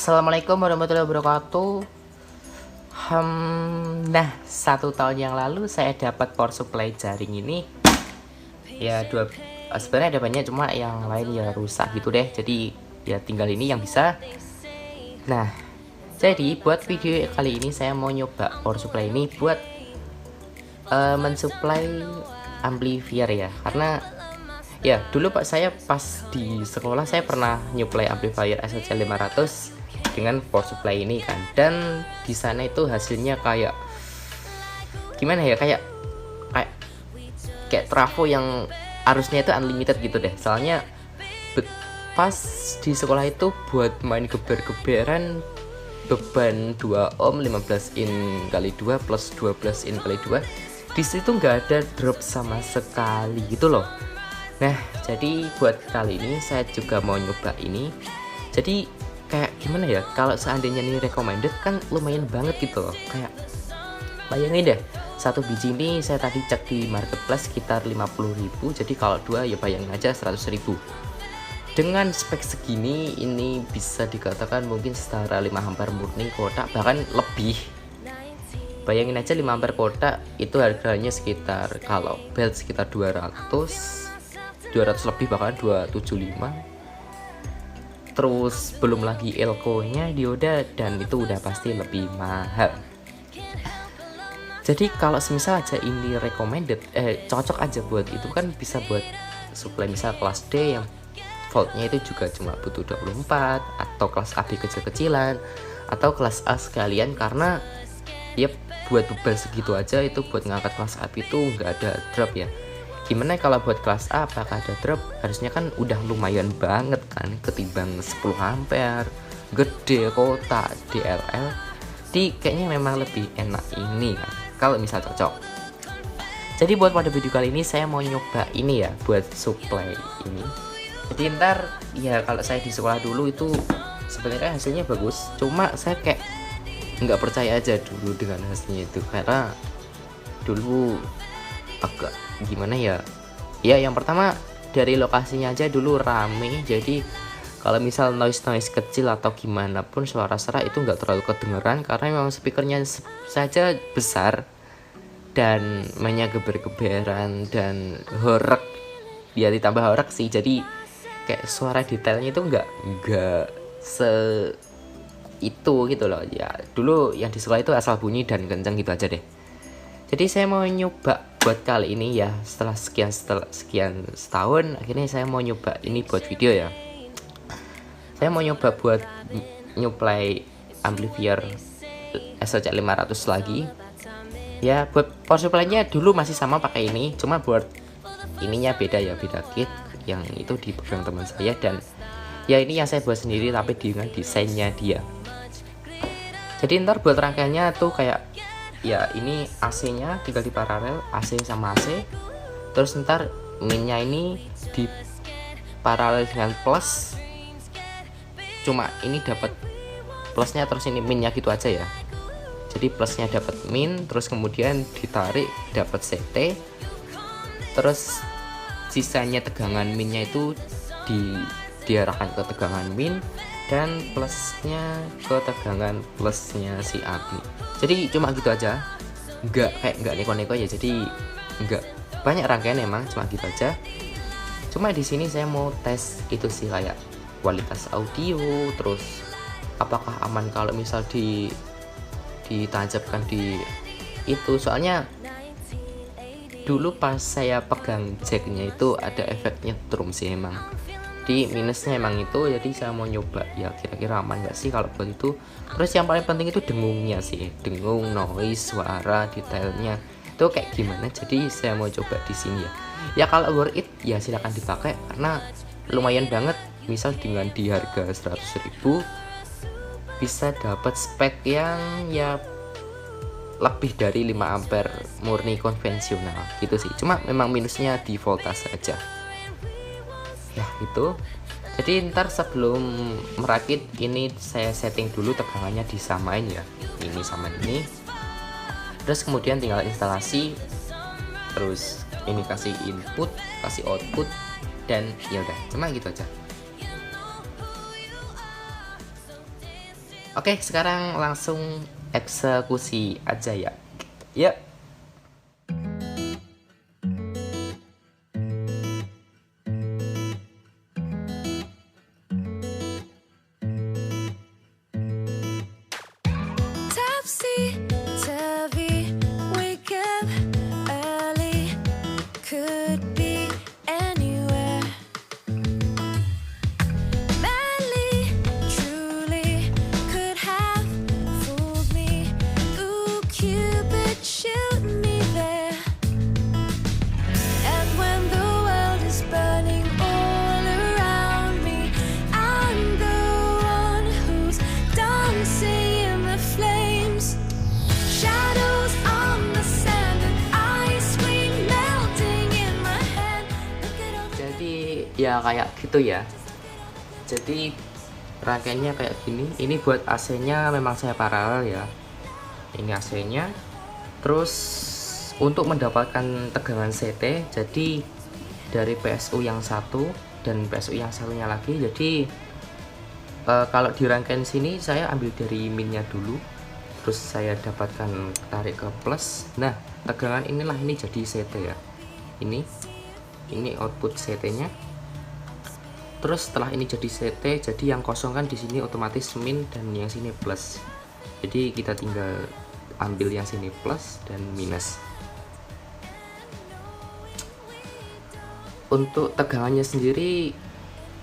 Assalamualaikum warahmatullahi wabarakatuh. Nah, 1 tahun yang lalu saya dapat power supply jaring ini. Ya, sebenarnya ada banyak, cuma yang lain ya rusak gitu deh. Jadi ya tinggal ini yang bisa. Nah, jadi buat video kali ini saya mau nyoba power supply ini buat mensuplai amplifier ya. Karena ya dulu saya pas di sekolah saya pernah nyuplai amplifier SLC 500 dengan power supply ini kan, dan di sana itu hasilnya kayak gimana ya, kayak trafo yang arusnya itu unlimited gitu deh. Soalnya pas di sekolah itu buat main geber-geberan beban 2 ohm 15 in kali 2 plus 12 in kali 2, di situ nggak ada drop sama sekali gitu loh. Nah, jadi buat kali ini saya juga mau nyoba ini. Jadi kayak gimana ya, kalau seandainya ini recommended kan lumayan banget gitu loh. Kayak bayangin deh, satu biji ini saya tadi cek di marketplace sekitar 50.000. Jadi kalau dua ya bayangin aja 100.000. Dengan spek segini ini bisa dikatakan mungkin setara 5 ampere murni kotak, bahkan lebih. Bayangin aja 5 ampere kotak itu harganya sekitar, kalau belt sekitar 200 lebih, bahkan 275. Terus belum lagi elko nya, dioda, dan itu udah pasti lebih mahal. Jadi kalau semisal aja ini recommended, cocok aja buat itu kan, bisa buat supply misal kelas D yang voltnya itu juga cuma butuh 24, atau kelas AB kecil-kecilan, atau kelas A sekalian. Karena ya buat beban segitu aja itu buat ngangkat kelas AB itu nggak ada drop ya. Gimana kalau buat kelas A apakah ada drop? Harusnya kan udah lumayan banget kan, ketimbang 10 ampere gede kotak DLL. Jadi kayaknya memang lebih enak ini kan, kalau misal cocok. Jadi buat pada video kali ini saya mau nyoba ini ya, buat supply ini. Jadi ntar ya, kalau saya di sekolah dulu itu sebenarnya hasilnya bagus, cuma saya kayak nggak percaya aja dulu dengan hasilnya itu, karena dulu agak gimana ya, yang pertama dari lokasinya aja dulu rame. Jadi kalau misal noise kecil atau gimana pun suara serak itu nggak terlalu kedengeran, karena memang speakernya saja besar dan mainnya geber-geberan dan horek ya, ditambah horek sih. Jadi kayak suara detailnya itu nggak se itu gitu loh ya. Dulu yang di sekolah itu asal bunyi dan kenceng gitu aja deh. Jadi saya mau nyoba buat kali ini ya, setelah sekian setahun akhirnya saya mau nyoba ini buat video ya. Saya mau nyoba buat nyuplai amplifier SLC 500 lagi ya. Buat power supply-nya dulu masih sama pakai ini, cuma buat ininya beda ya, beda kit. Yang itu dipegang teman saya, dan ya ini yang saya buat sendiri tapi dengan desainnya dia. Jadi ntar buat rangkaiannya tuh kayak ya, ini AC nya tinggal di paralel, AC sama AC. Terus ntar minnya ini di paralel dengan plus, cuma ini dapat plusnya terus ini minnya gitu aja ya. Jadi plusnya dapat min, terus kemudian ditarik dapat CT, terus sisanya tegangan minnya itu diarahkan ke tegangan min, dan plusnya ke tegangan plusnya si AB. Jadi cuma gitu aja, nggak neko-neko ya. Jadi nggak banyak rangkaian, emang cuma gitu aja. Cuma di sini saya mau tes itu sih, kayak kualitas audio, terus apakah aman kalau misal ditancapkan di itu. Soalnya dulu pas saya pegang jacknya itu ada efeknya drum sih emang. Di minusnya emang itu, jadi saya mau nyoba ya kira-kira aman nggak sih kalau buat itu. Terus yang paling penting itu dengungnya sih, dengung, noise, suara, detailnya itu kayak gimana. Jadi saya mau coba di sini ya. Ya kalau worth it ya silakan dipakai, karena lumayan banget. Misal dengan di harga 100.000 bisa dapat spek yang ya lebih dari 5 ampere murni konvensional gitu sih. Cuma memang minusnya di voltase aja ya itu. Jadi ntar sebelum merakit ini saya setting dulu tegangannya, disamain ya, ini sama ini. Terus kemudian tinggal instalasi, terus ini kasih input, kasih output, dan ya udah cuma gitu aja. Oke, sekarang langsung eksekusi aja ya. Yuk. Topsy-turvy, wake up early, could be anywhere. Madly, truly, could have fooled me. Ooh, Cupid, shoot me there. And when the world is burning all around me, I'm the one who's dancing in the flames. Shadows on the sand and ice cream melting in my hand. Look at all the Jadi ya kayak gitu ya. Jadi rangkaiannya kayak gini. Ini buat AC-nya memang saya paralel ya. Ini AC-nya. Terus untuk mendapatkan tegangan CT, jadi dari PSU yang satu dan PSU yang satunya lagi. Jadi kalau di rangkaian sini saya ambil dari minnya dulu, terus saya dapatkan tarik ke plus. Nah, tegangan inilah ini jadi CT ya. Ini output CT-nya. Terus setelah ini jadi CT, jadi yang kosong kan di sini otomatis min dan yang sini plus. Jadi kita tinggal ambil yang sini plus dan minus. Untuk tegangannya sendiri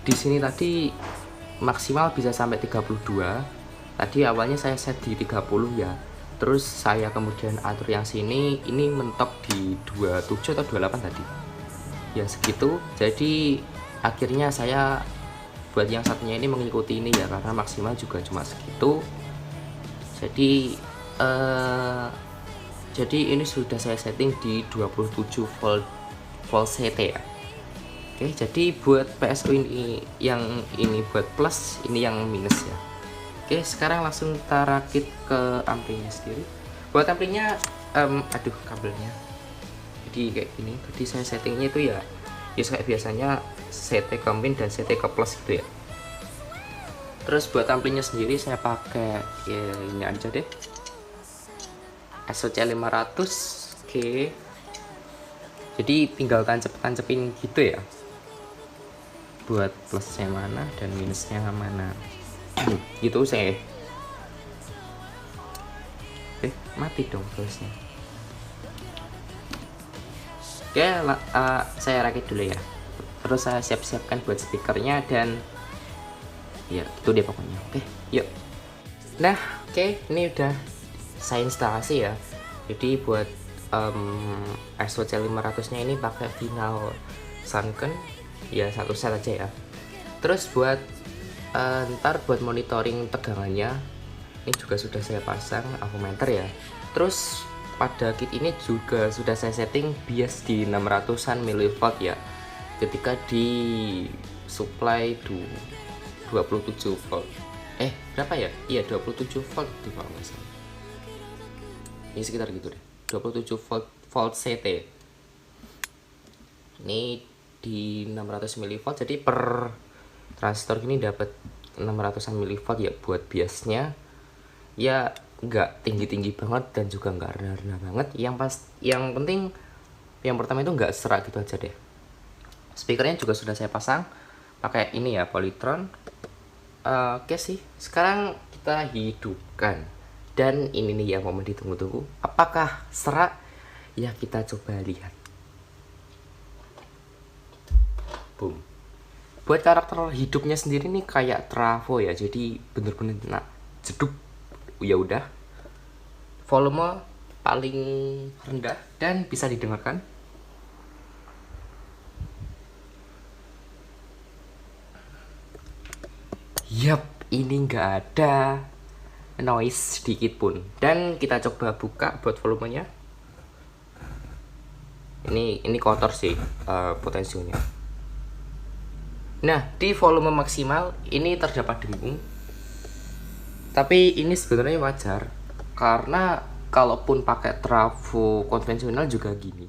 di sini tadi maksimal bisa sampai 32. Tadi awalnya saya set di 30 ya. Terus saya kemudian atur yang sini, ini mentok di 27 atau 28 tadi. Ya segitu. Jadi akhirnya saya buat yang satunya ini mengikuti ini ya, karena maksimal juga cuma segitu. Jadi ini sudah saya setting di 27 volt CT ya. Oke, jadi buat PSU ini yang ini buat plus, ini yang minus ya. Oke, sekarang langsung kita rakit ke amplinya sendiri. Buat amplinya aduh kabelnya. Jadi kayak gini. Jadi saya settingnya itu ya kayak biasanya CT ke min dan CT ke plus gitu ya. Terus buat amplinya sendiri saya pakai ya ini aja deh, SOC 500. Oke, jadi tinggal tancep-tancepin gitu ya, buat plusnya mana dan minusnya mana. Gitu saya. Mati dong plusnya. Oke, saya rakit dulu ya. Terus saya siap-siapkan buat speakernya dan ya itu deh pokoknya. Oke, yuk. Nah, oke, ini udah saya instalasi ya. Jadi buat SOC 500 nya ini pakai final Sunken ya, satu set aja ya. Terus buat ntar buat monitoring tegangannya ini juga sudah saya pasang avometer ya. Terus pada kit ini juga sudah saya setting bias di 600-an mV ya, ketika di supply 27 volt. Berapa ya? Iya 27 volt di kalau nggak salah. Ini sekitar gitu deh. 27 volt CT. Ini di 600 mV, jadi per transistor ini dapat 600-an mV ya buat biasnya. Ya nggak tinggi-tinggi banget dan juga nggak rendah-rendah banget. Yang penting yang pertama itu nggak serak gitu aja deh. Speakernya juga sudah saya pasang pakai ini ya, Polytron. Oke sih, sekarang kita hidupkan dan ini nih yang momen ditunggu-tunggu. Apakah serak? Ya kita coba lihat. Boom. Buat karakter hidupnya sendiri nih kayak trafo ya, jadi bener-bener jeduk. Ya udah, volume paling rendah dan bisa didengarkan. Yap, ini nggak ada noise sedikit pun. Dan kita coba buka buat volumenya. Ini kotor sih potensinya. Nah, di volume maksimal ini terdapat dengung. Tapi ini sebenarnya wajar, karena kalaupun pakai trafo konvensional juga gini.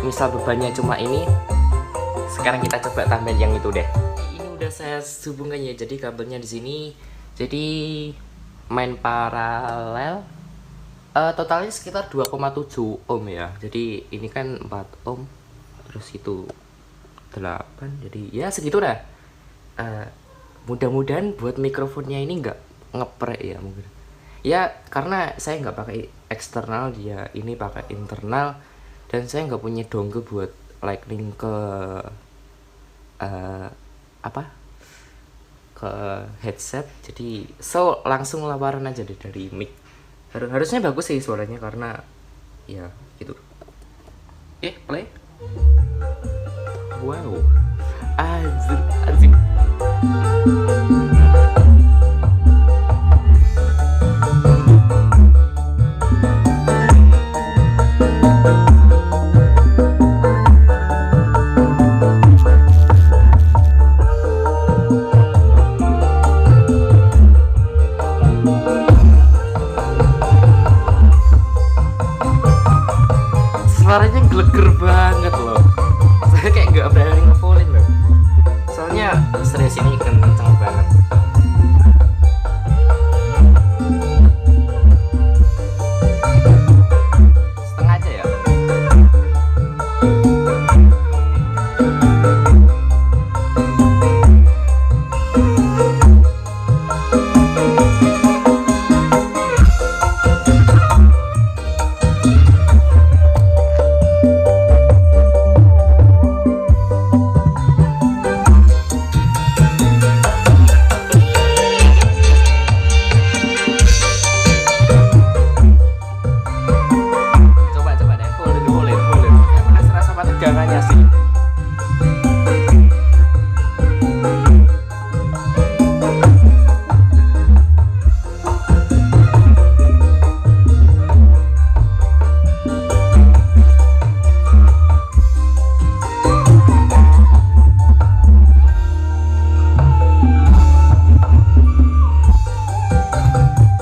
misal bebannya cuma ini, sekarang kita coba tambahin yang itu deh. Ini udah saya hubungkan ya, jadi kabelnya di sini, jadi main paralel. Totalnya sekitar 2,7 ohm ya. Jadi ini kan 4 ohm, terus itu 8, jadi ya segitu dah. Mudah-mudahan buat mikrofonnya ini nggak ngeprek ya mungkin. Ya karena saya nggak pakai eksternal, dia ini pakai internal, dan saya nggak punya dongle buat lightning ke ke headset, jadi langsung lawaran aja deh dari mic. Harusnya bagus sih suaranya karena ya gitu. Play. Wow, anjir. Suaranya geleger banget loh. Saya kayak nggak berani ngevolin loh. Soalnya serius ini kenceng banget. Setengah aja ya. Tegangannya sih.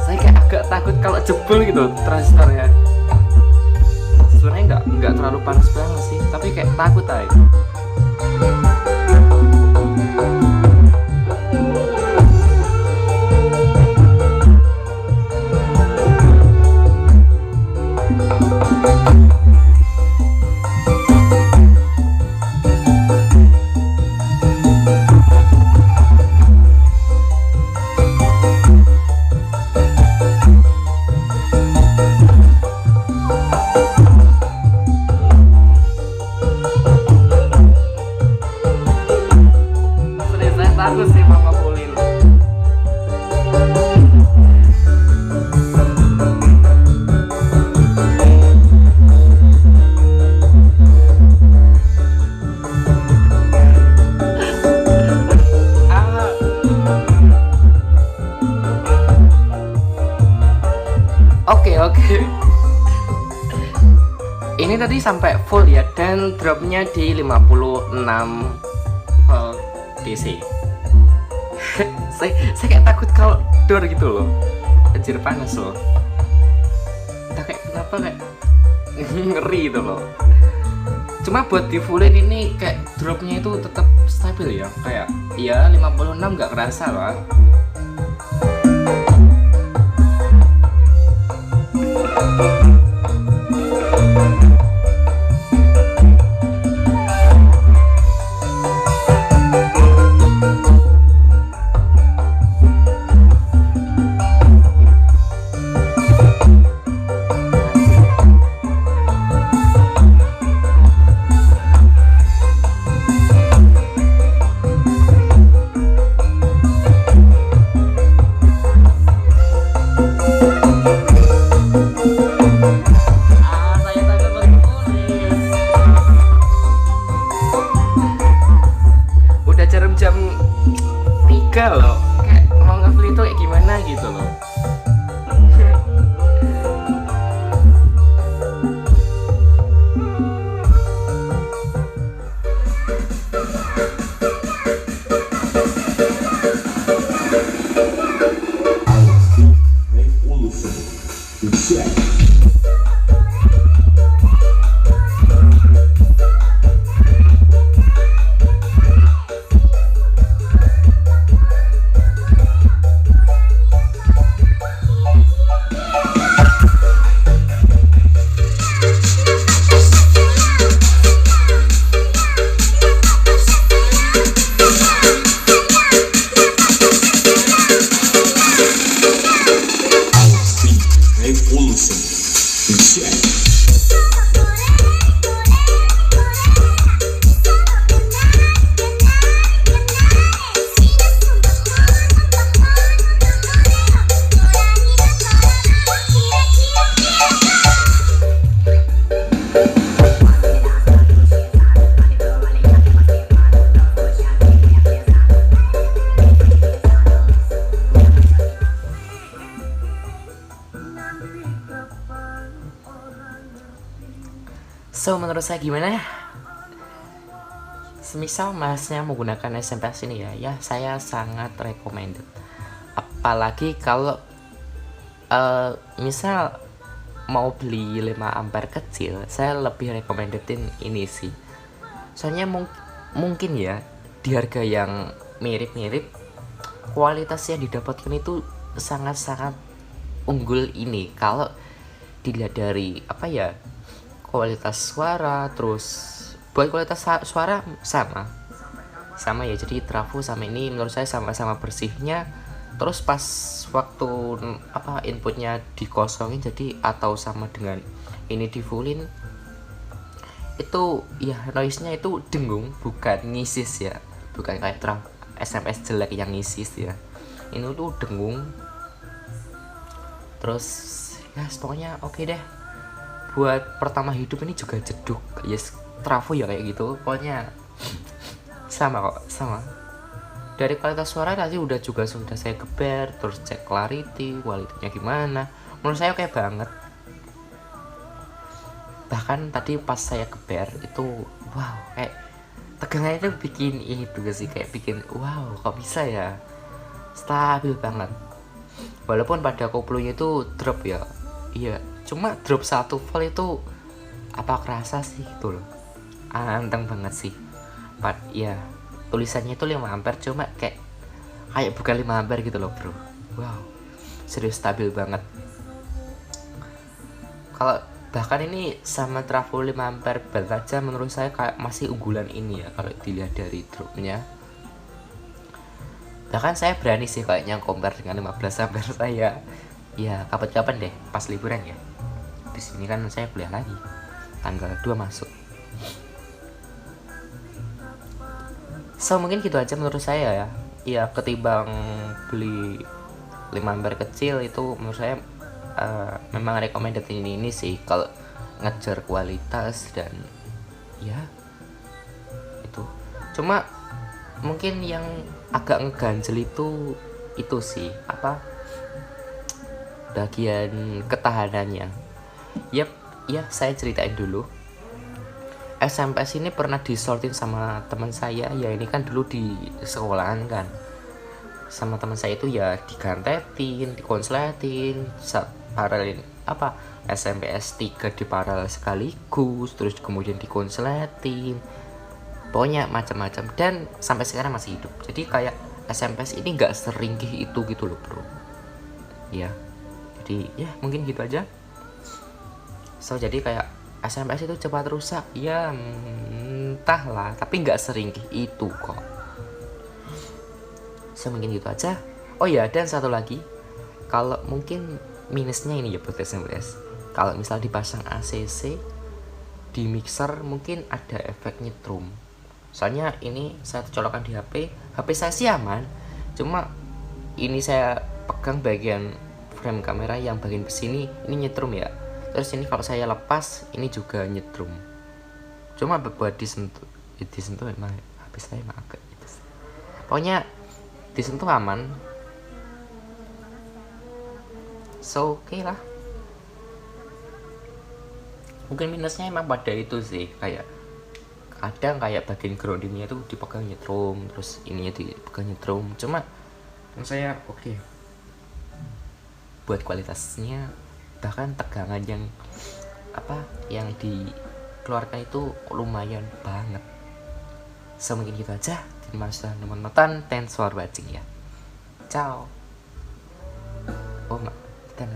Saya kayak agak takut kalau jebol gitu transistornya. Sebenarnya nggak terlalu panas banget sih, tapi kayak takut aja. Takut sih Mama Pulin. Oke. Ini tadi sampai full ya, dan dropnya di 56 volt DC. saya kayak takut kalau door gitu loh, anjir panas loh. Entah kayak kenapa kayak ngeri gitu loh. Cuma buat di fullin ini kayak dropnya itu tetap stabil ya, kayak ya 56 nggak kerasa loh. Jam 3 loh, kayak mau nge-play itu kayak gimana gitu loh. So menurut saya gimana? Semisal masnya menggunakan SMS ini ya saya sangat recommended. Apalagi kalau misal mau beli 5 ampere kecil, saya lebih recommendedin ini sih. Soalnya mungkin ya di harga yang mirip-mirip, kualitas yang didapatkan itu sangat-sangat unggul ini kalau dilihat dari apa ya, kualitas suara. Terus buat kualitas suara sama ya, jadi trafo sama ini menurut saya sama-sama bersihnya. Terus pas waktu inputnya dikosongin jadi atau sama dengan ini di fullin, itu ya noise nya itu dengung, bukan ngisis ya, bukan kayak SMS jelek yang ngisis ya, ini tuh dengung. Terus ya pokoknya oke deh. Buat pertama hidup ini juga jeduk, yes, trafo ya kayak gitu. Pokoknya sama dari kualitas suara tadi sudah saya geber, terus cek kualitinya gimana, menurut saya oke banget. Bahkan tadi pas saya geber itu wow, kayak tegangannya itu bikin itu sih, kayak bikin wow kok bisa ya, stabil banget. Walaupun pada koplonya itu drop ya, iya cuma drop 1 volt itu apa kerasa sih gitu loh, anteng banget sih. Ya tulisannya itu 5 ampere cuma kayak bukan 5 ampere gitu loh bro. Wow, serius stabil banget. Kalau bahkan ini sama trafo 5 ampere belt aja menurut saya kayak masih unggulan ini ya kalau dilihat dari dropnya. Bahkan saya berani sih kayaknya compare dengan 15 ampere saya. Ya kapan-kapan deh pas liburan ya. Di sini kan saya kuliah lagi. Tanggal 2 masuk. So mungkin gitu aja menurut saya ya. Ya ketimbang beli 5 ampere kecil itu menurut saya memang recommended ini sih kalau ngejar kualitas dan ya itu. Cuma mungkin yang agak ngeganjel itu sih bagian ketahanannya. Ya saya ceritain dulu. SMS ini pernah disortin sama teman saya ya, ini kan dulu di sekolahan kan, sama teman saya itu ya digantetin, dikonsletin, paralelin SMS 3 diparalel sekaligus, terus kemudian dikonsletin, pokoknya macam-macam, dan sampai sekarang masih hidup. Jadi kayak SMS ini nggak seringkih itu gitu loh bro ya. Jadi ya mungkin gitu aja. So jadi kayak SMS itu cepat rusak ya, entahlah, tapi nggak seringkih itu kok. So mungkin gitu aja. Oh ya, dan satu lagi, kalau mungkin minusnya ini ya buat SMS, kalau misal dipasang ACC di mixer mungkin ada efek nyetrum. Soalnya ini saya colokkan di HP saya sih aman, cuma ini saya pegang bagian frame kamera yang bagian kesini ini nyetrum ya. Terus ini kalau saya lepas ini juga nyetrum. Cuma buat disentuh memang HP saya emang agak gitu. Pokoknya disentuh aman. So oke lah. Mungkin minusnya emang pada itu sih, kayak kadang kayak bagian groundingnya itu dipegang nyetrum, terus ininya dipegang nyetrum. Cuma menurut saya oke. Buat kualitasnya, bahkan tegangan yang dikeluarkan itu lumayan banget. So mungkin gitu aja. Terima kasih sudah nonton. Thanks for watching ya. Ciao. Oh, ten.